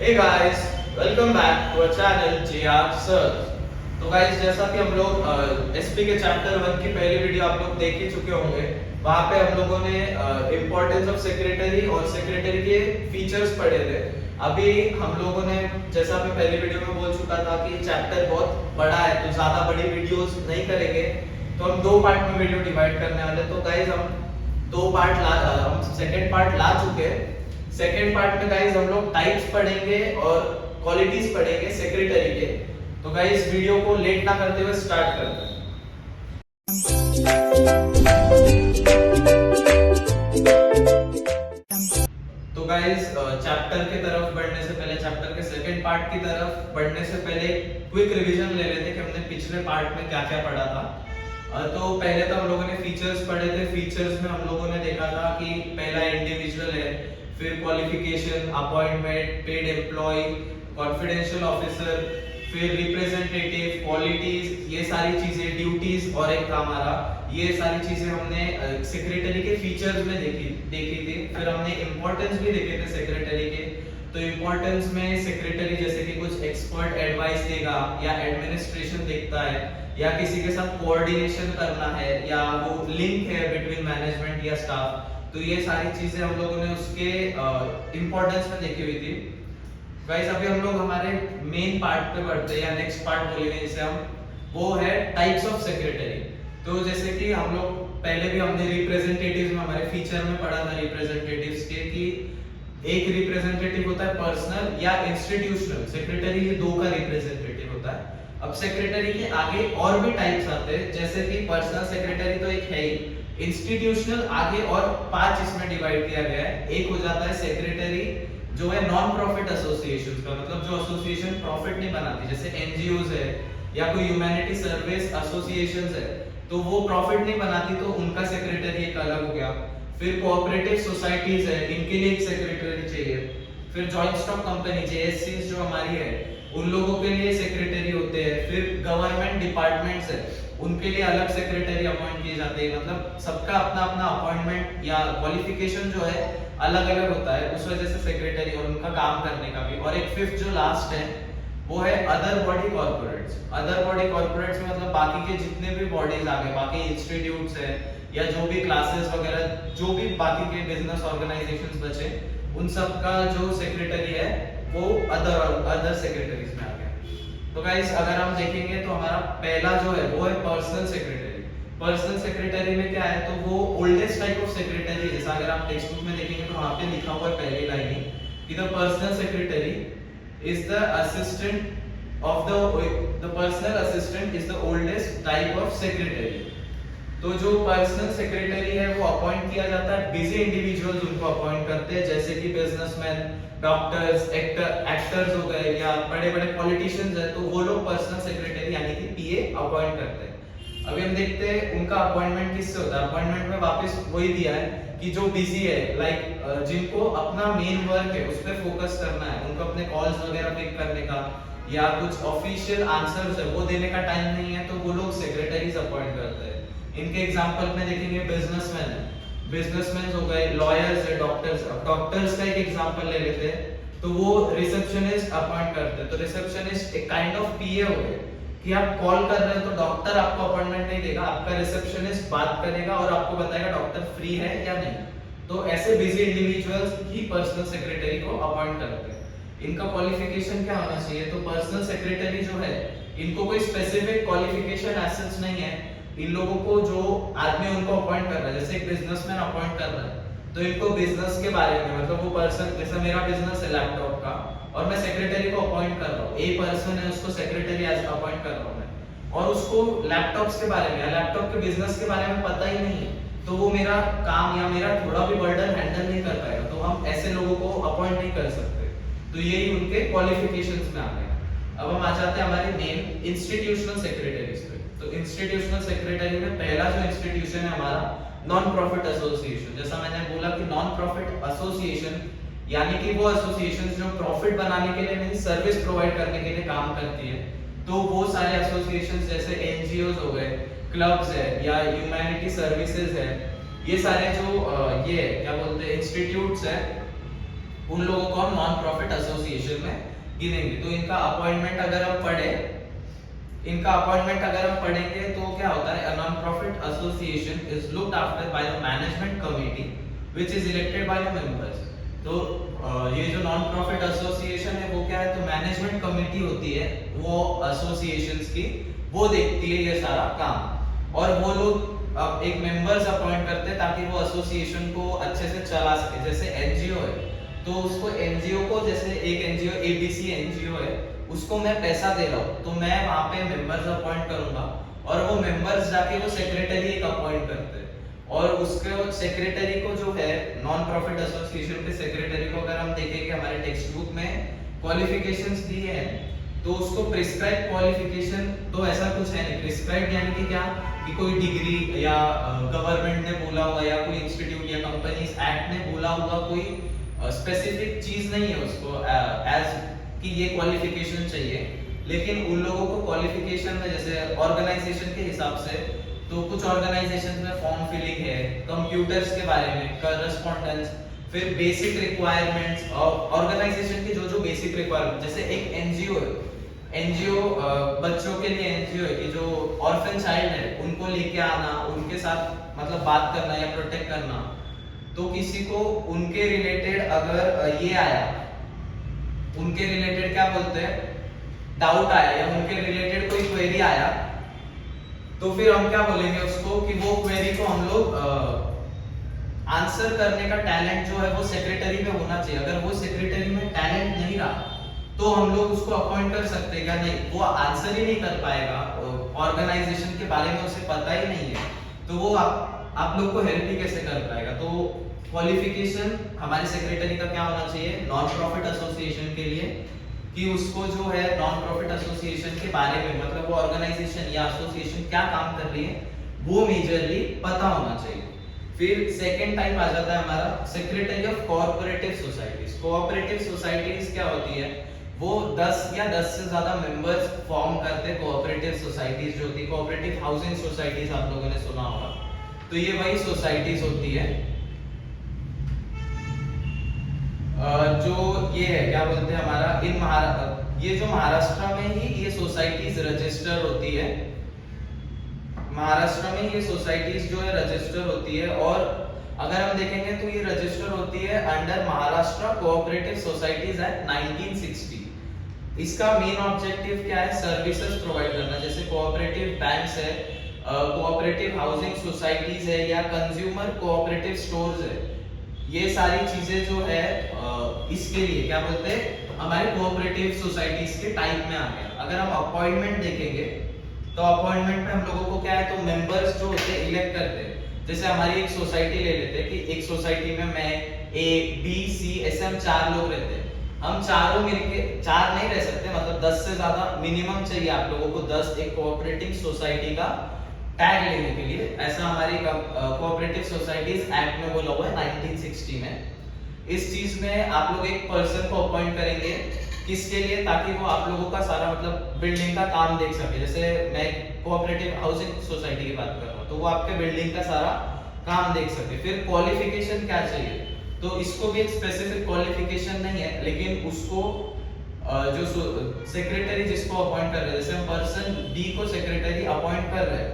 Hey guys, welcome back to our channel JR Sir। तो guys जैसा कि हम लोग एसपी के चैप्टर 1 की पहली वीडियो आप लोग देख ही चुके होंगे। वहां पे हम लोगों ने इम्पोर्टेंस ऑफ सेक्रेटरी और सेक्रेटरी के फीचर्स पढ़े थे। अभी हम लोगों ने जैसा मैं पहली वीडियो में बोल चुका था कि चैप्टर बहुत बड़ा है तो ज्यादा बड़ी वीडियोस नहीं करेंगे, तो हम दो पार्ट में वीडियो डिवाइड करने वाले। तो गाइस हम सेकंड पार्ट ला चुके हैं। सेकेंड पार्ट में गाइस हम लोग टाइप्स पढ़ेंगे और क्वालिटीज पढ़ेंगे सेक्रेटरी के। तो गाइस वीडियो को लेट ना करते हुए स्टार्ट करते हैं। तो गाइस चैप्टर की तरफ बढ़ने से पहले, चैप्टर के सेकेंड पार्ट की तरफ बढ़ने से पहले क्विक रिवीजन ले लेते कि हमने पिछले पार्ट में क्या क्या पढ़ा था। तो पहले तो हम लोगों ने फीचर्स पढ़े थे। फीचर्स में हम लोगों ने देखा था कि पहला इंडिविजुअल है, फिर qualification, appointment, paid employ, confidential officer, फिर रिप्रेजेंटेटिव, क्वालिटीज, ये सारी चीजें, ड्यूटीज और एक था हमारा, ये सारी चीजें हमने सेक्रेटरी के फीचर्स में देखी थी। फिर हमने इंपॉर्टेंस भी देखे थे सेक्रेटरी के। तो इंपॉर्टेंस में सेक्रेटरी जैसे कि कुछ एक्सपर्ट एडवाइस देगा, या एडमिनिस्ट्रेशन देखता है, या किसी के साथ कोऑर्डिनेशन करना है, या वो लिंक है बिटवीन मैनेजमेंट या स्टाफ। तो ये सारी चीजें हम लोगों ने उसके इंपॉर्टेंस में देखी हुई थी। गाइस अभी हम लोग हमारे मेन पार्ट पे बढ़ते हैं, या नेक्स्ट पार्ट बोलेंगे जिसे हम, वो है टाइप्स ऑफ सेक्रेटरी। तो जैसे कि हम लोग पहले भी हमने रिप्रेजेंटेटिव्स में हमारे फीचर में पढ़ा था रिप्रेजेंटेटिव्स के, कि एक रिप्रेजेंटेटिव होता है पर्सनल या इंस्टीट्यूशनल। सेक्रेटरी ये दो का रिप्रेजेंटेटिव होता है। अब सेक्रेटरी के आगे और भी टाइप्स आते हैं, जैसे कि पर्सनल सेक्रेटरी तो एक है ही, इंस्टीट्यूशनल आगे और 5 इसमें डिवाइड किया गया है। एक हो जाता है सेक्रेटरी जो है नॉन प्रॉफिट एसोसिएशंस का, मतलब जो एसोसिएशन प्रॉफिट नहीं बनाती, जैसे एनजीओज है या कोई ह्यूमैनिटी सर्विस एसोसिएशंस है, तो वो प्रॉफिट नहीं बनाती, तो उनका सेक्रेटरी एक अलग हो गया। फिर कोऑपरेटिव सोसाइटीज है, इनके लिए एक सेक्रेटरी चाहिए। फिर जॉइंट स्टॉक कंपनी जेएससी जो हमारी है, उन लोगों के लिए सेक्रेटरी होते हैं। फिर गवर्नमेंट डिपार्टमेंट्स है, उनके लिए अलग सेक्रेटरी अपॉइंट किए जाते हैं। मतलब सबका अपना अपना अपॉइंटमेंट या क्वालिफिकेशन जो है अलग अलग होता है, उस वजह से सेक्रेटरी और उनका काम करने का भी। और एक फिफ्थ जो लास्ट है वो है other body corporates. Other body corporates में मतलब बाकी के जितने भी बॉडीज आ गए, बाकी इंस्टीट्यूट्स है, या जो भी क्लासेस वगैरह, जो भी बाकी के बिजनेस ऑर्गेनाइजेशंस बचे, उन सब का जो सेक्रेटरी है वो अदर सेक्रेटरीज में आ गया। तो गाइस अगर हम देखेंगे तो हमारा पहला जो है वो है पर्सनल सेक्रेटरी। पर्सनल सेक्रेटरी में क्या है, तो वो ओल्डेस्ट टाइप ऑफ सेक्रेटरी, जैसा अगर आप टेक्स्ट बुक में देखेंगे तो वहां पे लिखा हुआ है पहली लाइन ही कि the personal secretary is the assistant of the personal assistant is the oldest type of secretary. तो जो पर्सनल सेक्रेटरी है वो अपॉइंट किया जाता है, बिजी इंडिविजुअल्स उनको अपॉइंट करते हैं, जैसे कि बिजनेसमैन, डॉक्टर्स, एक्टर्स हो गए, या बड़े बड़े पॉलिटिशियंस हैं, तो वो लोग पर्सनल सेक्रेटरी यानी कि पीए अपॉइंट करते हैं। अभी हम देखते हैं उनका अपॉइंटमेंट किससे होता है। अपॉइंटमेंट में वापस वही दिया है कि जो बिजी है, लाइक जिनको अपना मेन वर्क है उस पर फोकस करना है, उनको अपने कॉल्स वगैरह पिक करने का या कुछ ऑफिशियल आंसर्स है वो देने का टाइम नहीं है, तो वो लोग सेक्रेटरीज अपॉइंट करते हैं। इनके एग्जांपल में देखेंगे बिजनेसमैन है, बिजनेसमैन हो गए, लॉयर्स है, डॉक्टर्स। अब डॉक्टर्स का एक एग्जांपल ले लेते हैं, तो वो रिसेप्शनिस्ट अपॉइंट करते हैं। तो रिसेप्शनिस्ट एक काइंड ऑफ पीए हो गए, कि आप कॉल कर रहे हो तो डॉक्टर आपको अपॉइंटमेंट नहीं देगा, आपका रिसेप्शनिस्ट बात करेगा और आपको बताएगा डॉक्टर फ्री है या नहीं। तो ऐसे बिजी इंडिविजुअल्स ही पर्सनल सेक्रेटरी को अपॉइंट करते हैं। इनका क्वालिफिकेशन क्या होना चाहिए, तो पर्सनल सेक्रेटरी जो है इनको कोई स्पेसिफिक क्वालिफिकेशन एसेंस नहीं है। इन लोगों को जो आदमी उनको अपॉइंट कर रहा है, जैसे एक बिजनेसमैन अपॉइंट कर रहा है, तो इनको बिजनेस के बारे में, मतलब वो पर्सन, जैसे मेरा बिजनेस है लैपटॉप का और मैं सेक्रेटरी को अपॉइंट कर रहा हूँ, ए पर्सन है, उसको सेक्रेटरी एज अपॉइंट कर रहा हूँ मैं, और उसको लैपटॉप्स के बारे में या लैपटॉप के बिजनेस के बारे में पता ही नहीं है, तो वो मेरा काम या मेरा थोड़ा भी बर्डन हैंडल नहीं कर पाएगा, तो हम ऐसे लोगों को अपॉइंट नहीं कर सकते। तो यही उनके क्वालिफिकेशंस में आ गए। अब हम आ जाते हैं हमारे मेन इंस्टीट्यूशनल सेक्रेटरीज पे। तो इंस्टीट्यूशनल सेक्रेटरी में पहला जो इंस्टीट्यूशन है हमारा नॉन प्रॉफिट एसोसिएशन। जैसा मैंने बोला कि नॉन प्रॉफिट एसोसिएशन यानी कि वो एसोसिएशन जो प्रॉफिट बनाने के लिए नहीं, सर्विस प्रोवाइड करने के लिए काम करती है। तो वो सारे एसोसिएशंस जैसे एनजीओज हो गए, क्लब्स है, या ह्यूमैनिटी सर्विसेज है, ये सारे जो ये क्या बोलते हैं इंस्टीट्यूट्स है, उन लोगों को हम नॉन प्रॉफिट एसोसिएशन में गिनेंगे। तो इनका अपॉइंटमेंट अगर हम पढ़ेंगे तो क्या होता है, non profit association is looked after by the management committee which is elected by the members. तो ये जो नॉन प्रॉफिट एसोसिएशन है वो क्या है, तो मैनेजमेंट कमिटी होती है वो एसोसिएशंस की, वो देखती है ये सारा काम, और वो लोग अब एक मेंबर्स अपॉइंट करते हैं ताकि वो एसोसिएशन को अच्छे से चला सके। जैसे एनजीओ है तो उसको एनजीओ को, जैसे एक एनजीओ एबीसी एनजीओ है, उसको मैं पैसा दे रहा हूँ तो मैं वहां पे मेंबर्स अपॉइंट करूंगा, और वो मेंबर्स जाके वो सेक्रेटरी एक अपॉइंट करते हैं, और उसके सेक्रेटरी को जो है नॉन प्रॉफिट एसोसिएशन के सेक्रेटरी को अगर हम देखेंगे हमारे टेक्स्ट बुक में क्वालिफिकेशंस दिए हैं, तो उसको प्रिस्क्राइब क्वालिफिकेशन तो ऐसा कुछ है नहीं। प्रिस्क्राइब यानी कि क्या, कि कोई डिग्री या गवर्नमेंट ने बोला होगा या कोई इंस्टीट्यूट या कंपनीज एक्ट ने बोला होगा, कोई स्पेसिफिक चीज नहीं है उसको एज कि ये क्वालिफिकेशन चाहिए। लेकिन उन लोगों को क्वालिफिकेशन में जैसे ऑर्गेनाइजेशन के हिसाब से, तो कुछ ऑर्गेनाइजेशन में फॉर्म फिलिंग है, कंप्यूटर्स के बारे में, करस्पॉन्डेंस, फिर बेसिक रिक्वायरमेंट्स ऑर्गेनाइजेशन की, जो बेसिक रिक्वायरमेंट, जैसे एक एनजीओ है, एनजीओ बच्चों के लिए एनजीओ है कि जो ऑर्फन चाइल्ड है उनको लेके आना, उनके साथ मतलब बात करना या प्रोटेक्ट करना। तो किसी को उनके रिलेटेड अगर ये आया, उनके रिलेटेड क्या बोलते हैं, डाउट आया या उनके रिलेटेड कोई क्वेरी आया, तो फिर हम क्या बोलेंगे उसको, कि वो क्वेरी को हम लोग आंसर करने का टैलेंट जो है वो सेक्रेटरी में होना चाहिए। अगर वो सेक्रेटरी में टैलेंट नहीं रहा तो हम लोग उसको अपॉइंट कर सकते हैं क्या, नहीं, वो आंसर ही नहीं कर पाएगा, ऑर्गेनाइजेशन के बारे में उसे पता ही नहीं है, तो वो आप लोग को हेल्प ही कैसे कर पाएगा। तो क्वालिफिकेशन हमारे सेक्रेटरी का क्या होना चाहिए नॉन प्रॉफिट एसोसिएशन के लिए, कि उसको जो है नॉन प्रॉफिट एसोसिएशन के बारे में, मतलब वो ऑर्गेनाइजेशन या एसोसिएशन क्या काम कर रही है वो मेजरली पता होना चाहिए। फिर सेकंड टाइप आ जाता है हमारा secretary of cooperative societies. Cooperative societies क्या होती है, वो 10 या 10 से ज्यादा मेंबर्स फॉर्म करते हैं। कोऑपरेटिव सोसाइटीज जो होती है, कोऑपरेटिव हाउसिंग सोसाइटीज आप लोगों ने सुना होगा, तो ये वही सोसाइटीज होती है जो ये है क्या बोलते हैं हमारा ये जो महाराष्ट्र में ही ये सोसाइटीज रजिस्टर होती है, महाराष्ट्र में ये सोसाइटीज जो है रजिस्टर होती है। और अगर हम देखेंगे तो ये रजिस्टर होती है under Maharashtra cooperative societies act 1960। इसका मेन ऑब्जेक्टिव क्या है, सर्विसेज प्रोवाइड करना, जैसे कोऑपरेटिव बैंक्स है, कोऑपरेटिव हाउसिंग सोसाइटीज है, या कंज्यूमर कोऑपरेटिव स्टोर्स है। ये सारी चीजें जो है इसके लिए क्या बोलते हैं, हमारे कोऑपरेटिव सोसाइटीज के टाइप में आ गया। अगर हम अपॉइंटमेंट देखेंगे तो अपॉइंटमेंट में हम लोगों को क्या है, तो मेंबर्स जो होते हैं इलेक्ट करते हैं। जैसे हमारी एक सोसाइटी ले लेते हैं कि एक सोसाइटी में मैं ए बी सी ऐसे हम 4 लोग रहते हैं, हम चारों मिलके 4 नहीं रह सकते, मतलब 10 से ज्यादा मिनिमम चाहिए आप लोगों को, 10 एक कोऑपरेटिव सोसाइटी का टैग लेने के लिए। ऐसा हमारी कोऑपरेटिव सोसाइटीज एक्ट में बोला हुआ है 1960 में। इस चीज में आप लोग एक पर्सन को अपॉइंट करेंगे, किसके लिए, ताकि वो आप लोगों का सारा मतलब बिल्डिंग का काम देख सके। जैसे मैं कोऑपरेटिव हाउसिंग सोसाइटी की बात कर रहा हूँ, तो वो आपके बिल्डिंग का सारा काम देख सके। फिर क्वालिफिकेशन क्या चाहिए, तो इसको भी एक स्पेसिफिक क्वालिफिकेशन नहीं है, लेकिन उसको जो सेक्रेटरी जिसको अपॉइंट कर रहे हैं, जैसे हम पर्सन बी को सेक्रेटरी अपॉइंट कर रहे हैं,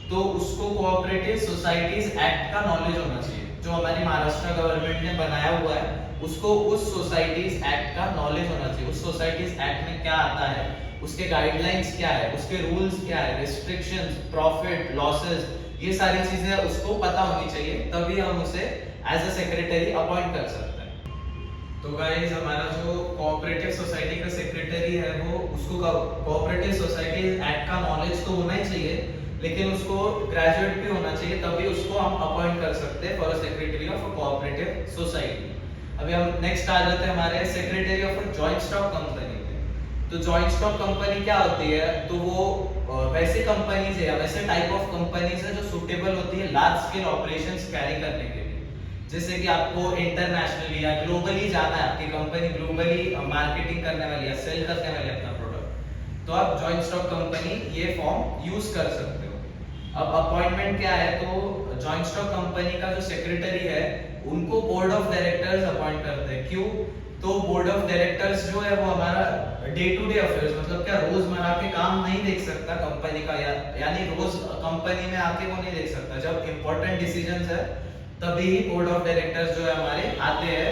तो उसको कोऑपरेटिव सोसाइटीज एक्ट का नॉलेज होना चाहिए, जो हमारी महाराष्ट्र गवर्नमेंट ने बनाया हुआ है, उसको उस सोसाइटीज एक्ट का नॉलेज होना चाहिए। उस सोसाइटीज एक्ट में क्या आता है, उसके गाइडलाइंस क्या है, उसके रूल्स क्या है, रिस्ट्रिक्शंस, प्रॉफिट, लॉसेस, ये सारी चीजें उसको पता होनी चाहिए, तभी हम उसे एज अ सेक्रेटरी अपॉइंट कर सकते हैं। तो गाइस हमारा जो कोऑपरेटिव सोसाइटी का सेक्रेटरी है, वो उसको कोऑपरेटिव सोसाइटी एक्ट का नॉलेज तो होना ही चाहिए, लेकिन उसको ग्रेजुएट भी होना चाहिए, तभी उसको हम अपॉइंट कर सकते हैं for a secretary of a cooperative society. अभी हम नेक्स्ट आ जाते हैं हमारे secretary of a joint stock company पे। तो जॉइंट स्टॉक कंपनी क्या होती है, तो वो वैसे कंपनीज है, वैसे टाइप ऑफ कंपनीज है जो सुटेबल होती है लार्ज स्केल ऑपरेशंस कैरी करने के लिए। जैसे कि आपको इंटरनेशनली या ग्लोबली जाना है, आपकी कंपनी ग्लोबली मार्केटिंग करने वाली है, सेल करने वाली है अपना प्रोडक्ट, तो आप जॉइंट स्टॉक कंपनी ये फॉर्म यूज कर सकते हो। अब अपॉइंटमेंट क्या है, तो जॉइंट स्टॉक कंपनी का जो सेक्रेटरी है उनको बोर्ड ऑफ डायरेक्टर्स अपॉइंट करते हैं। क्यों? तो बोर्ड ऑफ डायरेक्टर्स जो है वो हमारा डे टू डे अफेयर्स, मतलब क्या रोजमर्रा के काम नहीं देख सकता कंपनी का, यानी रोज कंपनी में आके वो नहीं देख सकता। जब इंपॉर्टेंट डिसीजंस है तभी ही बोर्ड ऑफ डायरेक्टर्स जो है हमारे आते हैं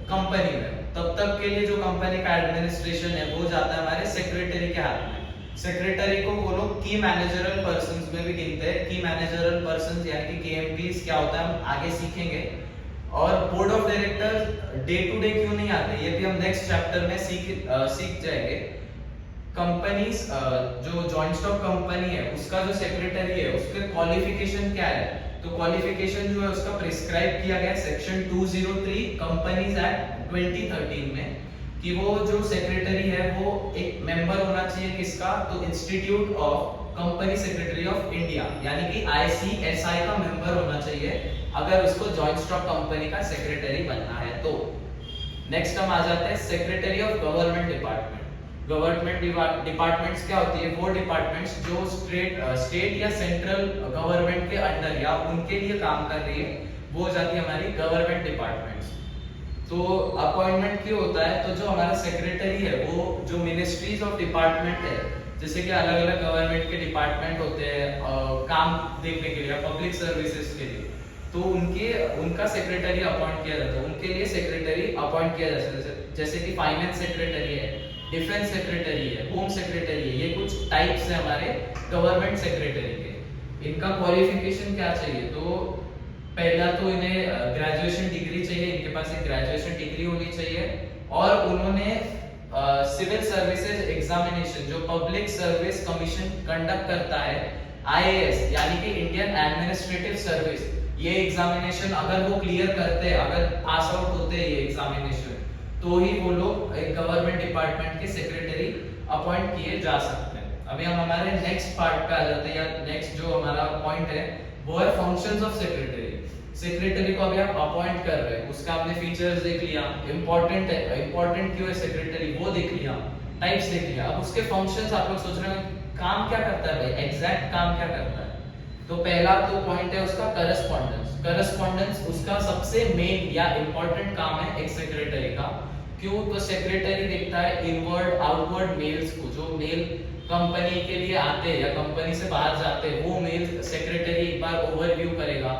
कंपनी में। तब तक के लिए जो कंपनी का एडमिनिस्ट्रेशन है वो जाता है हमारे सेक्रेटरी के हाथ में। सेक्रेटरी को वो लोग की मैनेजरल पर्संस में भी गिनते हैं। की मैनेजरल पर्संस यानी कि केएमपीस क्या होता है हम आगे सीखेंगे। और board of director day to day क्यों नहीं आते ये भी हम नेक्स्ट चैप्टर में सीख जाएंगे। कंपनीज जो जॉइंट स्टॉक कंपनी है उसका जो सेक्रेटरी है उसके क्वालिफिकेशन क्या है? तो क्वालिफिकेशन जो है उसका प्रिस्क्राइब किया गया सेक्शन 203 कंपनीज एक्ट 2013 में कि वो जो सेक्रेटरी है वो एक मेंबर होना चाहिए किसका? तो institute of company secretary of India यानी कि ICSI का मेंबर होना चाहिए अगर उसको जॉइंट स्टॉक कंपनी का सेक्रेटरी बनना है तो। नेक्स्ट हम आ जाते हैं secretary of government department. Government departments क्या होती है? वो डिपार्टमेंट्स जो स्टेट या सेंट्रल गवर्नमेंट के अंडर या उनके लिए काम कर रही है वो हो जाती है हमारी गवर्नमेंट डिपार्टमेंट्स। तो अपॉइंटमेंट क्यों होता है? तो जो हमारा सेक्रेटरी है वो जो मिनिस्ट्रीज ऑफ डिपार्टमेंट है, जैसे कि अलग अलग गवर्नमेंट के डिपार्टमेंट होते हैं काम देखने के लिए, पब्लिक सर्विसेज के लिए, तो उनका सेक्रेटरी अपॉइंट किया जाता है। उनके लिए सेक्रेटरी अपॉइंट किया जाता है। जैसे कि फाइनेंस सेक्रेटरी है, डिफेंस सेक्रेटरी है, होम सेक्रेटरी है, ये कुछ टाइप्स है हमारे गवर्नमेंट सेक्रेटरी के। इनका क्वालिफिकेशन क्या चाहिए? तो पहला तो इन्हें ग्रेजुएशन डिग्री चाहिए, इनके पास एक ग्रेजुएशन डिग्री होनी चाहिए और उन्होंने सिविल सर्विसेज एग्जामिनेशन जो पब्लिक सर्विस कमीशन कंडक्ट करता है IAS यानी कि इंडियन एडमिनिस्ट्रेटिव सर्विस, ये एग्जामिनेशन अगर वो क्लियर करते हैं, अगर पास आउट होते हैं ये एग्जामिनेशन, तो ही वो लोग एक गवर्नमेंट डिपार्टमेंट के सेक्रेटरी अपॉइंट किए जा सकते हैं। अभी हम हमारे नेक्स्ट पार्ट पे आ जाते हैं, या नेक्स्ट जो हमारा पॉइंट है वो है फंक्शंस ऑफ सेक्रेटरी। सेक्रेटरी को अभी आप अपॉइंट कर रहे हैं, उसका आपने फीचर्स देख लिया, इंपॉर्टेंट है, इंपॉर्टेंट क्यों है सेक्रेटरी वो देख लिया, टाइप्स देख लिया। अब उसके फंक्शंस आप लोग सोच रहे हैं काम क्या करता है भाई, एग्जैक्ट काम क्या करता है? तो पहला तो पॉइंट है उसका करस्पॉन्डेंस। करस्पॉन्डेंस उसका सबसे मेन या इंपॉर्टेंट काम है एक सेक्रेटरी का। क्यों? तो सेक्रेटरी देखता है इनवर्ड आउटवर्ड मेल्स को, जो मेल कंपनी के लिए आते हैं या कंपनी से बाहर जाते हैं वो मेल सेक्रेटरी एक बार ओवरव्यू करेगा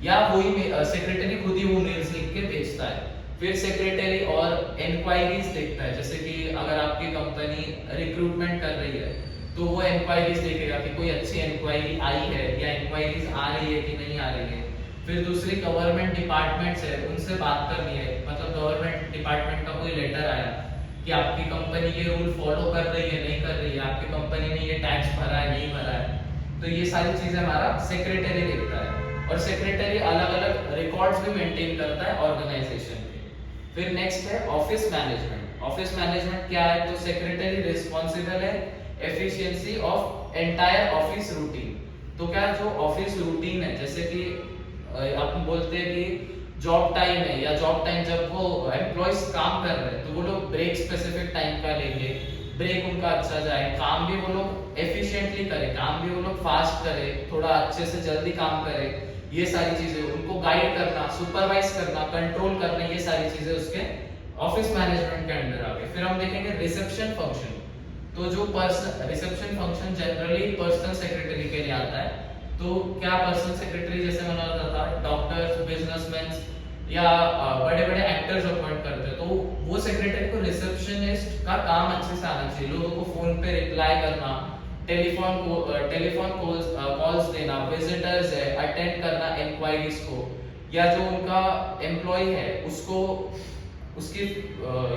या वही सेक्रेटरी खुद ही वो मेल्स लिख के भेजता है। फिर सेक्रेटरी और इंक्वायरीज देखता है, जैसे कि अगर आपकी कंपनी रिक्रूटमेंट कर रही है तो वो इंक्वायरीज देखेगा कि कोई अच्छी इंक्वायरी आई है या इंक्वायरीज आ रही है कि नहीं आ रही है। फिर दूसरी गवर्नमेंट डिपार्टमेंट्स है, उनसे बात करनी है, मतलब गवर्नमेंट डिपार्टमेंट का कोई लेटर आया कि आपकी कंपनी ये रूल फॉलो कर रही है नहीं कर रही है, आपकी कंपनी ने ये टैक्स भरा है नहीं भरा है, तो ये सारी चीजें हमारा सेक्रेटरी देखता है। और सेक्रेटरी अलग अलग रिकॉर्ड्स भी मेंटेन करता है ऑर्गेनाइजेशन के। फिर नेक्स्ट है ऑफिस मैनेजमेंट। ऑफिस मैनेजमेंट क्या है? तो सेक्रेटरी रिस्पॉन्सिबल है efficiency of entire office routine. तो क्या जो ऑफिस रूटीन है, जैसे कि अपन बोलते हैं कि जॉब टाइम है या जॉब टाइम जब वो एम्प्लॉयज काम कर रहे हैं तो वो लोग ब्रेक स्पेसिफिक टाइम का लेंगे, ब्रेक उनका अच्छा जाए, काम भी वो लोग एफिशिएंटली करें, काम भी वो लोग फास्ट करें, थोड़ा अच्छे से जल्दी काम करें, ये सारी चीजें उनको गाइड करना, सुपरवाइज करना, कंट्रोल करना, ये सारी चीजें उसके ऑफिस मैनेजमेंट के अंडर आ गए। फिर हम देखेंगे रिसेप्शन फंक्शन। तो जो reception function generally personal secretary के लिए आता है। तो क्या पर्सनल सेक्रेटरी जैसे मैंने बताया था डॉक्टर्स, बिजनेसमैन या बड़े बड़े एक्टर्स अपॉइंट करते हैं, तो वो सेक्रेटरी को रिसेप्शनिस्ट का काम अच्छे से आना चाहिए, लोगों को फोन पे रिप्लाई करना, टेलीफोन कॉल्स देना, विजिटर्स है अटेंड करना इंक्वायरीज को, या जो उनका एम्प्लॉय है उसको उसकी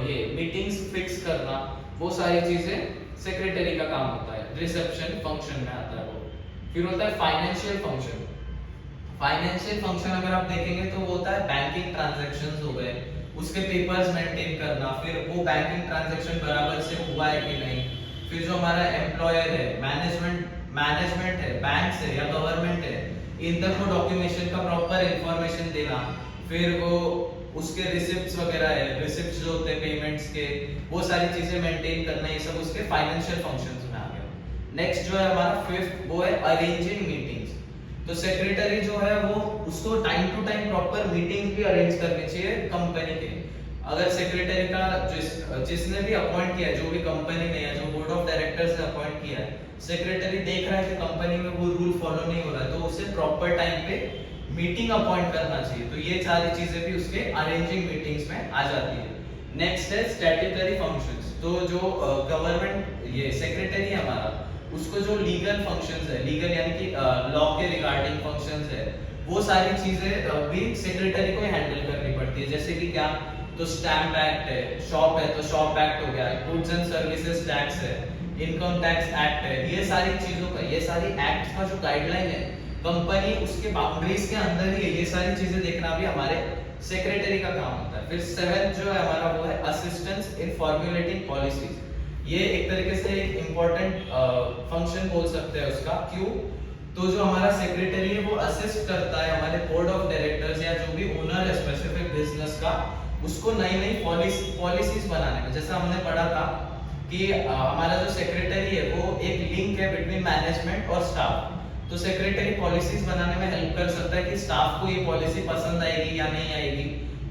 ये मीटिंग्स फिक्स करना, वो सारी चीजें सेक्रेटरी का काम होता है, रिसेप्शन फंक्शन में आता है वो। फिर होता है फाइनेंशियल फंक्शन। फाइनेंशियल फंक्शन अगर आप देखेंगे तो वो होता है बैंकिंग ट्रांजैक्शंस हो गए, उसके पेपर्स मेंटेन करना, फिर वो बैंकिंग ट्रांजैक्शन बराबर से हुआ है कि नहीं। फिर जो हमारा एम्प्लॉयर है, मैनेजमेंट है, बैंक है या गवर्नमेंट है, इन तक वो डॉक्यूमेंटेशन का प्रॉपर इंफॉर्मेशन देना। फिर वो उसके रिसिप्ट्स वगैरह है, रिसिप्ट्स जो होते हैं पेमेंट्स के, वो सारी चीजें मेंटेन करना, ये सब उसके फाइनेंशियल फंक्शंस में आ गया। नेक्स्ट जो है हमारा फिफ्थ वो है अरेंजिंग मीटिंग्स। तो सेक्रेटरी जो है वो उसको time to time proper meeting भी अरेंज करनी चाहिए कंपनी के। अगर सेक्रेटरी का जिसने भी अपॉइंट किया है, जो भी कंपनी ने या जो बोर्ड ऑफ डायरेक्टर्स ने अपॉइंट किया है, सेक्रेटरी देख रहा है कि कंपनी में वो रूल फॉलो नहीं हो रहा है, तो उसे प्रॉपर टाइम पे मीटिंग अपॉइंट करना चाहिए। तो ये सारी चीजें भी उसके अरेंजिंग मीटिंग्स में आ जाती है। नेक्स्ट है स्टैट्यूटरी फंक्शंस। तो जो गवर्नमेंट ये सेक्रेटरी है हमारा, उसको जो लीगल फंक्शंस है, लीगल यानी कि लॉ के रिगार्डिंग फंक्शंस है, वो सारी चीजें भी सेक्रेटरी को हैंडल करनी पड़ती है। जैसे कि क्या, तो स्टैम्प एक्ट है, शॉप है तो शॉप एक्ट हो गया, गुड्स एंड सर्विसेज टैक्स है, इनकम टैक्स एक्ट है, ये सारी चीजों का, ये सारी एक्ट का जो गाइडलाइन है, कंपनी उसके बाउंड्रीज के अंदर ही है, ये सारी चीजें देखना भी हमारे सेक्रेटरी का काम होता है। फिर सेवेंथ जो है हमारा वो है असिस्टेंस इन फॉर्मुलेटिंग पॉलिसीज। ये एक तरीके से एक इम्पोर्टेंट फंक्शन बोल सकते हैं उसका। क्यों? तो जो हमारा सेक्रेटरी है वो असिस्ट करता है हमारे बोर्ड ऑफ डायरेक्टर्स या जो भी ओनर है स्पेसिफिक बिजनेस का, उसको नई नई पॉलिसीज बनाने में। जैसा हमने पढ़ा था कि हमारा जो सेक्रेटरी है वो एक लिंक है बिटवीन मैनेजमेंट और स्टाफ। तो सेक्रेटरी पॉलिसीज बनाने में हेल्प कर सकता है कि स्टाफ को ये पॉलिसी पसंद आएगी या नहीं आएगी,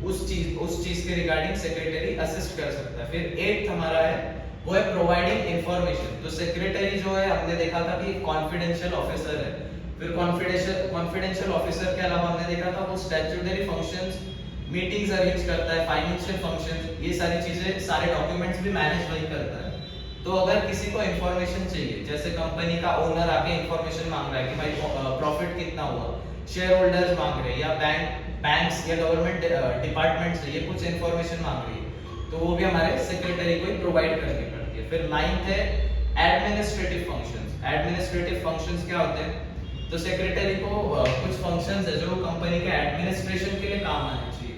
उस चीज के रिगार्डिंग सेक्रेटरी असिस्ट कर सकता है। फिर एट्थ हमारा है वो है प्रोवाइडिंग इंफॉर्मेशन। तो सेक्रेटरी जो है हमने देखा था कि कॉन्फिडेंशियल ऑफिसर है। फिर कॉन्फिडेंशियल ऑफिसर के अलावा हमने देखा था वो स्टैट्यूटरी फंक्शंस, मीटिंग्स अरेंज करता है, फाइनेंशियल फंक्शंस, ये सारी चीजें, सारे डॉक्यूमेंट्स भी मैनेज वही करता है। तो अगर किसी को इंफॉर्मेशन चाहिए, जैसे कंपनी का ओनर आके इंफॉर्मेशन मांग रहा है कि भाई प्रॉफिट कितना हुआ, शेयर होल्डर्स मांग रहे हैं, या बैंक्स या गवर्नमेंट डिपार्टमेंट से ये कुछ इंफॉर्मेशन मांग रही है, तो वो भी हमारे सेक्रेटरी को ही प्रोवाइड करनी पड़ती है। फिर नाइन्थ है एडमिनिस्ट्रेटिव फंक्शंस। एडमिनिस्ट्रेटिव फंक्शंस क्या होते हैं? तो सेक्रेटरी को कुछ फंक्शंस है जो कंपनी के एडमिनिस्ट्रेशन के लिए काम आने चाहिए,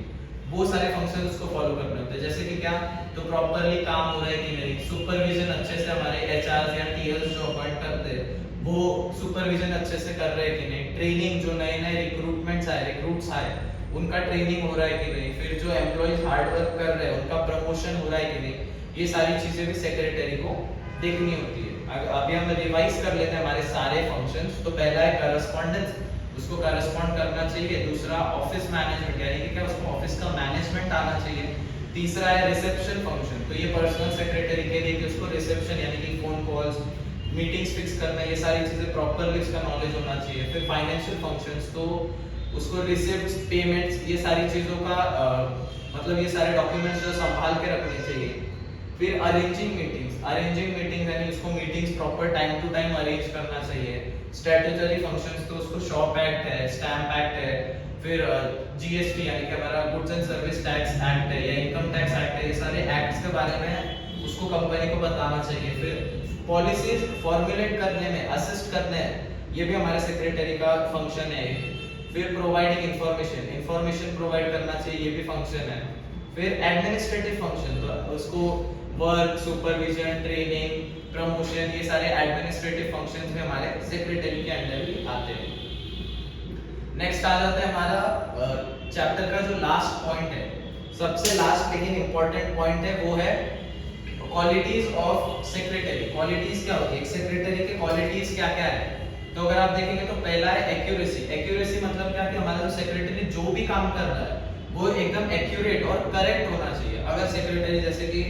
वो सारे फंक्शन उसको फॉलो करने होते हैं। जैसे कि क्या, तो प्रॉपरली काम हो रहा है कि नहीं, सुपरविजन अच्छे से हमारे एचआर या टीएल्स जो अपॉइंट करते हैं वो सुपरविजन अच्छे से कर रहे हैं कि नहीं, ट्रेनिंग जो नए नए रिक्रूट्स आए उनका ट्रेनिंग हो रहा है कि नहीं, फिर जो एम्प्लॉइज हार्ड वर्क कर रहे हैं उनका प्रमोशन हो रहा है कि नहीं, ये सारी चीजें भी सेक्रेटरी को देखनी होती है। अभी हम रिवाइज कर लेते हैं हमारे सारे फंक्शंस। तो पहला है करस्पॉन्डेंस, उसको करस्पॉन्ड करना चाहिए। दूसरा ऑफिस मैनेजमेंट, यानी कि क्या उसको ऑफिस का मैनेजमेंट आना चाहिए। तीसरा है रिसेप्शन फंक्शन, तो ये पर्सनल सेक्रेटरी के लिए कि उसको रिसेप्शन यानी कि फोन कॉल्स, मीटिंग्स फिक्स करना, ये सारी चीजें प्रॉपरली उसका नॉलेज होना चाहिए। फिर फाइनेंशियल फंक्शंस, तो उसको रिसिप्ट्स, पेमेंट्स, ये सारी चीजों का मतलब ये सारे डॉक्यूमेंट्स जो संभाल के रखने चाहिए। फिर अरेंजिंग मीटिंग्स यानी उसको meetings proper time to time arrange करना चाहिए। स्टैट्यूटरी फंक्शंस, तो उसको शॉप एक्ट है, स्टैम्प एक्ट है, फिर जीएसटी यानी कि हमारा goods and service tax act है या इनकम टैक्स एक्ट है, ये सारे एक्ट्स के बारे में उसको कंपनी को बताना चाहिए। फिर पॉलिसीज फॉर्मुलेट करने में असिस्ट करने, ये भी हमारे सेक्रेटरी का फंक्शन है। फिर प्रोवाइडिंग इंफॉर्मेशन प्रोवाइड करना चाहिए, ये भी फंक्शन है। फिर एडमिनिस्ट्रेटिव फंक्शन, तो उसको वर्क, सुपरविजन, ट्रेनिंग, प्रमोशन, ये सारे एडमिनिस्ट्रेटिव फंक्शंस भी हमारे सेक्रेटरी के अंडर ही आते हैं। नेक्स्ट आ जाता है हमारा चैप्टर का जो लास्ट पॉइंट है, सबसे लास्ट लेकिन इंपॉर्टेंट पॉइंट है, वो है क्वालिटीज ऑफ सेक्रेटरी। क्वालिटीज क्या होती है, एक सेक्रेटरी की क्वालिटीज क्या क्या है? तो अगर आप देखेंगे तो पहला है एक्यूरेसी मतलब क्या कि हमारा जो सेक्रेटरी जो भी काम कर रहा है वो एकदम एक्यूरेट और करेक्ट होना चाहिए। अगर सेक्रेटरी जैसे कि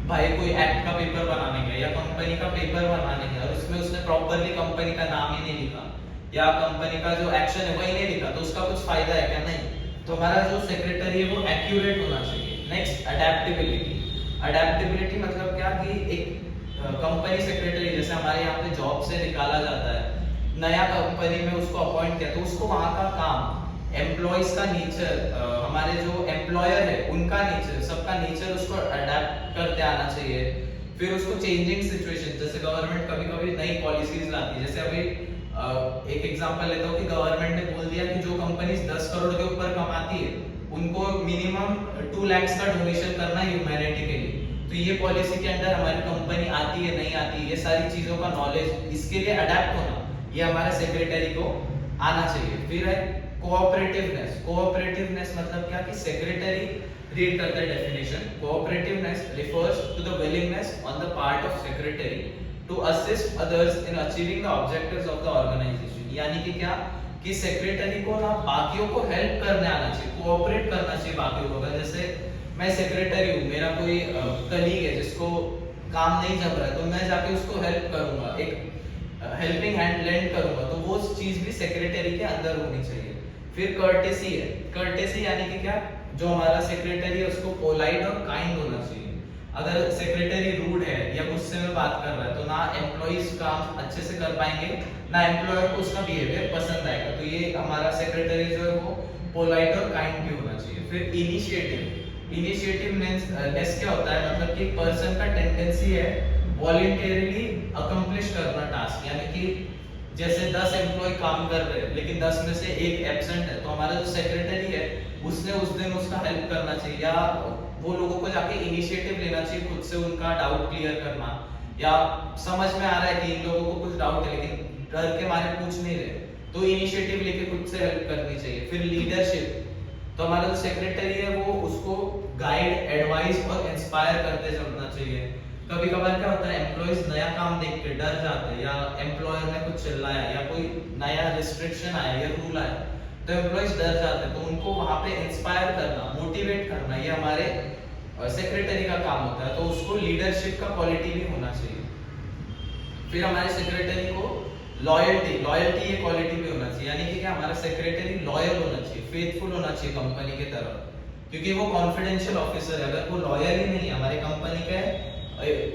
भाई कोई एक्ट का पेपर बनाने का या कंपनी का पेपर बनाने का और उसमें उसने प्रॉपरली कंपनी का नाम ही नहीं लिखा या कंपनी का जो एक्शन है वही नहीं लिखा, तो उसका कुछ फायदा है क्या? नहीं। तो हमारा जो सेक्रेटरी है वो एक्यूरेट होना चाहिए। नेक्स्ट अडेप्टेबिलिटी मतलब क्या कि एक कंपनी सेक्रेटरी जैसे हमारे यहाँ पे जॉब से निकाला जाता है, नया कंपनी में उसको अपॉइंट किया, तो उसको वहाँ का काम, एम्प्लॉइज का नेचर, हमारे जो एम्प्लॉयर है उनका नेचर, सबका नेचर उसको अडेप्ट करते आना चाहिए। फिर उसको चेंजिंग सिचुएशन, जैसे गवर्नमेंट कभी कभी नई पॉलिसीज लाती है, जैसे अभी एक एग्जांपल लेता हूँ कि गवर्नमेंट ने बोल दिया कि जो कंपनीज 10 करोड़ के ऊपर कमाती है उनको मिनिमम 2 लाख का डोनेशन करना है ह्यूमैनिटी के लिए। तो ये पॉलिसी के अंदर हमारी कंपनी आती है नहीं आती, ये सारी चीजों का नॉलेज, इसके लिए अडेप्ट होना, ये हमारे सेक्रेटरी को आना चाहिए। फिर है कोऑपरेटिवनेस मतलब क्या कि सेक्रेटरी रीड करता है definition, cooperativeness refers to the willingness on the part of secretary to assist others in achieving the objectives of the organisation. यानी कि क्या कि सेक्रेटरी को ना बाकियों को हेल्प करने आना चाहिए, कोऑपरेट करना चाहिए बाकियों को। अगर जैसे मैं सेक्रेटरी हूँ, मेरा कोई कलीग है जिसको काम नहीं चल रहा है, तो मैं जाके उसको हेल्प करूंगा, एक हेल्पिंग हैंड लेंड करूंगा, तो वो चीज भी सेक्रेटरी के अंदर होनी चाहिए। फिर कर्टेसी है, कर्टेसी यानी कि क्या, जो हमारा सेक्रेटरी है उसको पोलाइट और काइंड होना चाहिए। अगर सेक्रेटरी रूड है या गुस्से में बात कर रहा है तो ना एम्प्लॉइज काम अच्छे से कर पाएंगे, ना एम्प्लॉयर को उसका बिहेवियर पसंद आएगा। तो ये हमारा सेक्रेटरी जो है वो पोलाइट और काइंड भी होना चाहिए। फिर इनिशिएटिव, इनिशिएटिव मींस क्या होता है, मतलब कि पर्सन का टेंडेंसी है वॉलंटरीली अकम्प्लिश करना टास्क, यानी कि जैसे 10 एम्प्लॉय काम कर रहे हैं लेकिन 10 में से एक एब्सेंट है, तो हमारा जो सेक्रेटरी है उसने उस दिन उसका हेल्प करना चाहिए, या वो लोगों को जाके इनिशिएटिव लेना चाहिए, खुद से उनका डाउट क्लियर करना, या समझ में आ रहा है कि इन लोगों को कुछ डाउट है लेकिन डर के मारे पूछ नहीं रहे, तो इनिशिएटिव लेके खुद से हेल्प करनी चाहिए। फिर लीडरशिप, तो हमारा जो सेक्रेटरी है वो उसको गाइड, एडवाइस और इंस्पायर करते चलना चाहिए। कभी कभार क्या होता है, एम्प्लॉइज नया काम देख के डर जाते हैं, या एम्प्लॉयर ने कुछ चिल्लाया या कोई नया रिस्ट्रिक्शन आया या रूल आया तो एम्प्लॉइज डर जाते हैं, तो उनको वहां पे इंस्पायर करना, मोटिवेट करना, ये हमारे सेक्रेटरी का काम होता है। तो उसको लीडरशिप का क्वालिटी भी होना चाहिए। फिर हमारे सेक्रेटरी को लॉयल्टी, लॉयल्टी ये क्वालिटी भी होना चाहिए, यानी कि क्या, हमारा सेक्रेटरी लॉयल होना चाहिए, फेथफुल होना चाहिए कंपनी की तरफ, क्योंकि वो कॉन्फिडेंशियल ऑफिसर है। अगर वो लॉयल ही नहीं है, हमारी कंपनी का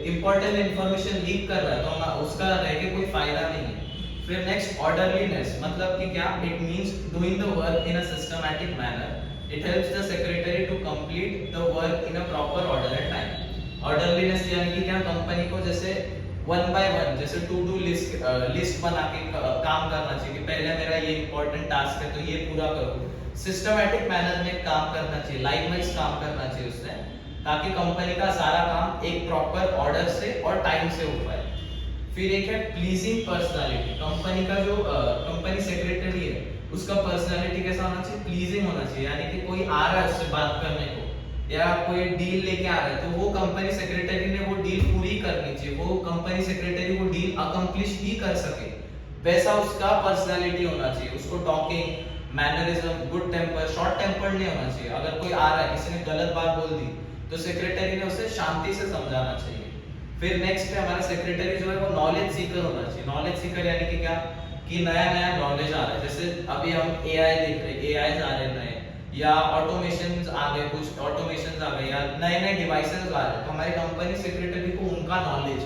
इंपॉर्टेंट इंफॉर्मेशन लीक कर रहा है, तो हम उसका रह के कोई फायदा नहीं है। फिर नेक्स्ट ऑर्डरलीनेस, मतलब कि क्या, it means doing the work in a systematic manner, it helps the secretary to complete the work in a proper order and time. Orderliness यानी कि क्या, कंपनी को जैसे वन बाय वन, जैसे टू डू लिस्ट बना के काम करना चाहिए कि पहले मेरा ये इंपॉर्टेंट टास्क है तो ये पूरा करूँ, सिस्टमैटिक मैनर में काम करना चाहिए, लाइन वाइज काम करना चाहिए उसने, ताकि कंपनी का सारा काम एक प्रॉपर ऑर्डर से और टाइम से हो पाए। फिर एक है प्लीजिंग पर्सनालिटी, कंपनी का जो कंपनी सेक्रेटरी है उसका पर्सनालिटी कैसा होना चाहिए, प्लीजिंग होना चाहिए, यानी कि कोई आ रहा है उससे बात करने को या कोई डील लेके आ रहा है तो वो कंपनी सेक्रेटरी ने वो डील पूरी करनी चाहिए, वो कंपनी सेक्रेटरी वो डील अकम्प्लिश ही कर सके, वैसा उसका पर्सनालिटी होना चाहिए। उसको talking, mannerism, good temper, short tempered नहीं होना चाहिए। अगर कोई आ रहा है, किसी ने गलत बात बोल दी तो सेक्रेटरी ने उसे शांति से समझाना चाहिए। फिर नेक्स्ट है हमारा सेक्रेटरी जो है वो नॉलेज सीकर होना चाहिए। नॉलेज सीकर यानी कि क्या, कि नया नया नॉलेज आ रहा है, जैसे अभी हम एआई देख रहे हैं, एआई आ रहे नए, या ऑटोमेशंस आ गए, कुछ ऑटोमेशंस आ गए, या नए नए डिवाइसेस आ रहे हैं, तो हमारी कंपनी सेक्रेटरी को उनका नॉलेज,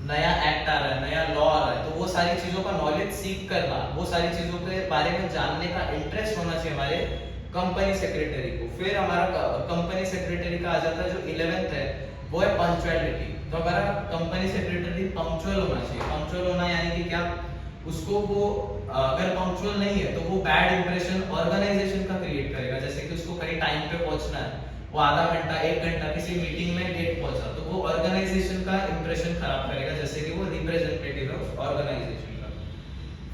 नया एक्ट आ रहा है, नया लॉ आ रहा है, तो वो सारी चीजों का नॉलेज सीख करना, वो सारी चीजों के बारे में जानने का इंटरेस्ट होना चाहिए हमारे कंपनी सेक्रेटरी को। फिर हमारा कंपनी सेक्रेटरी का आ जाता है जो 11th है, वो है पंक्चुअलिटी। तो हमारा कंपनी सेक्रेटरी पंक्चुअल होना चाहिए। पंक्चुअल होना यानी कि क्या, उसको वो अगर पंक्चुअल नहीं है तो वो बैड इंप्रेशन ऑर्गेनाइजेशन का क्रिएट करेगा, जैसे कि उसको कहीं टाइम पे पहुंचना है, वो आधा घंटा 1 घंटा किसी मीटिंग में लेट पहुंचा तो वो ऑर्गेनाइजेशन का इंप्रेशन खराब करेगा, जैसे कि वो रिप्रेजेंटेटिव है उस ऑर्गेनाइजेशन का।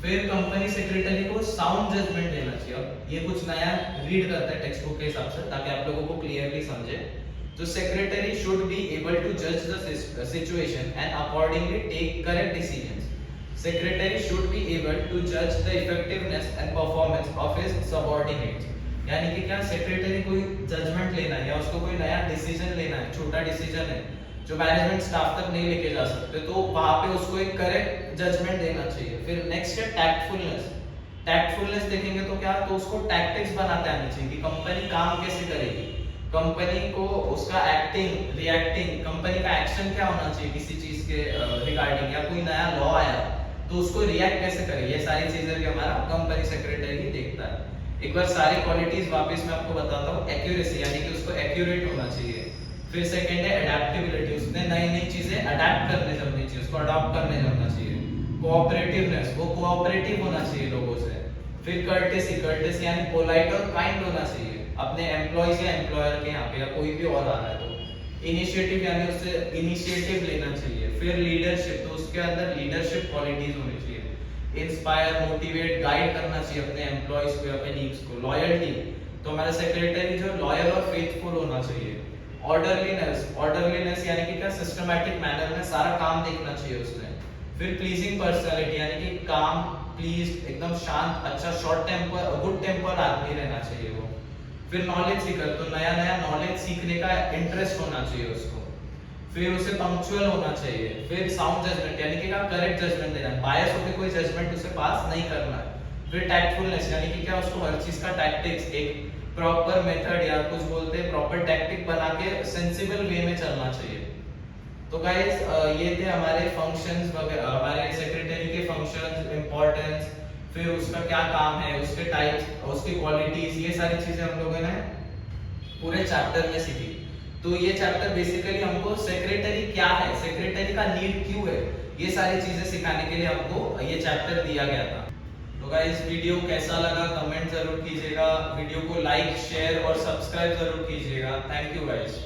फिर कंपनी सेक्रेटरी को साउंड जजमेंट देना चाहिए। अब ये कुछ नया रीड करता है टेक्स्ट बुक के हिसाब से ताकि आप लोगों को क्लियरली समझे। तो secretary should be able to जज the situation and accordingly take correct decisions. Secretary should be able to judge the effectiveness and performance of his subordinates. यानी कि क्या, सेक्रेटरी कोई जजमेंट लेना है या उसको कोई नया डिसीजन लेना है, छोटा डिसीजन है जो मैनेजमेंट स्टाफ तक नहीं लेके जा सकते, तो वहां पे उसको एक करेक्ट जजमेंट देना चाहिए। फिर नेक्स्ट है टैक्टफुलनेस। टैक्टफुलनेस देखेंगे तो क्या, तो उसको टैक्टिक्स बनाते आनी चाहिए कि कंपनी काम कैसे करेगी, कंपनी को उसका एक्टिंग, रिएक्टिंग, कंपनी का एक्शन क्या होना चाहिए किसी चीज के रिगार्डिंग, या कोई नया लॉ आया तो उसको रिएक्ट कैसे करें, ये सारी चीजें भी हमारा कंपनी सेक्रेटरी ही देखता है। एक बार सारी क्वालिटीज वापस मैं आपको बताता हूँ। एक्यूरेसी यानी कि उसको एक्यूरेट होना चाहिए। फिर सेकंड है अडैप्टेबिलिटी, उसने नई नई चीजें अडैप्ट करने जमनी चाहिए, उसको अडॉप्ट करने जमना चाहिए। कोऑपरेटिवनेस, वो कोऑपरेटिव होना चाहिए लोगों से। फिर कर्टेसी, कर्टेसी यानी पोलाइट और काइंड होना चाहिए अपने एम्प्लॉइज या एम्प्लॉयर के यहाँ पे, या कोई भी और आ रहा है तो। इनिशिएटिव यानी उससे इनिशिएटिव लेना चाहिए। फिर लीडरशिप, तो उसके अंदर लीडरशिप क्वालिटीज होनी चाहिए। इंस्पायर, मोटिवेट, गाइड करना चाहिए अपने एम्प्लॉइज को या कलीग्स को। लॉयल्टी, तो हमारा सेक्रेटरी जो लॉयल और फेथफुल होना चाहिए। ऑर्डरलीनेस, ऑर्डरलीनेस यानी कि क्या, सिस्टमैटिक मैनर में सारा काम देखना चाहिए उसने। फिर प्लीजिंग पर्सनालिटी यानी कि काम प्लीज, एकदम शांत, अच्छा शॉर्ट टेम्पर गुड टेम्पर आदमी रहना चाहिए वो। फिर नॉलेज सीकर, तो नया नया नॉलेज सीखने का इंटरेस्ट होना चाहिए उसको। फिर उसे पंक्चुअल होना चाहिए। फिर साउंड जजमेंट, यानी कि क्या, करेक्ट जजमेंट देना है, बायस होकर कोई जजमेंट उसे पास नहीं करना है। फिर टैक्टफुलनेस, यानी कि क्या, उसको हर चीज का टैक्टिक्स, एक प्रॉपर मेथड या कुछ बोलते हैं प्रॉपर टैक्टिक बना के सेंसिबल वे में चलना चाहिए। तो गाइस ये थे हमारे फंक्शंस वगैरह, हमारे सेक्रेटरी के फंक्शंस, इंपॉर्टेंस, फिर उसका क्या काम है, उसके टाइप्स, उसकी क्वालिटीज, ये सारी चीजें हम लोगों ने पूरे चैप्टर में सीखी। तो ये चैप्टर बेसिकली हमको सेक्रेटरी क्या है, सेक्रेटरी का नीड क्यों है, ये सारी चीजें सिखाने के लिए हमको ये चैप्टर दिया गया था। तो गाइस वीडियो कैसा लगा कमेंट जरूर कीजिएगा, वीडियो को लाइक शेयर और सब्सक्राइब जरूर कीजिएगा। Thank you guys.